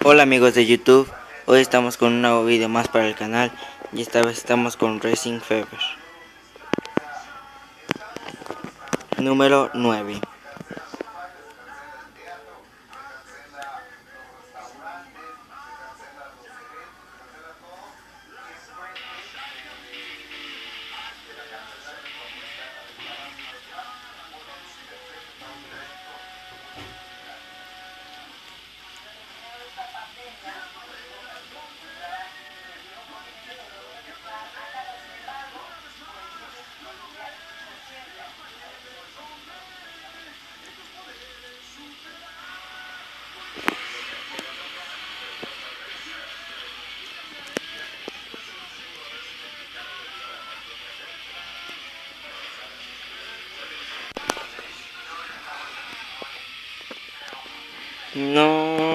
Hola amigos de YouTube, hoy estamos con un nuevo video más para el canal y esta vez estamos con Racing Fever número 9. No.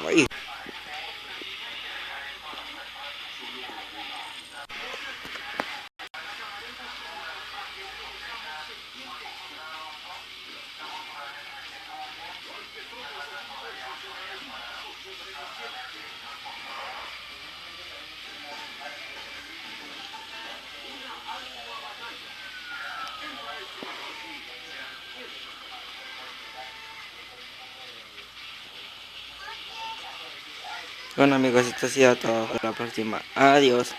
Ay. Bueno amigos, esto ha sido todo. Hasta la próxima. Adiós.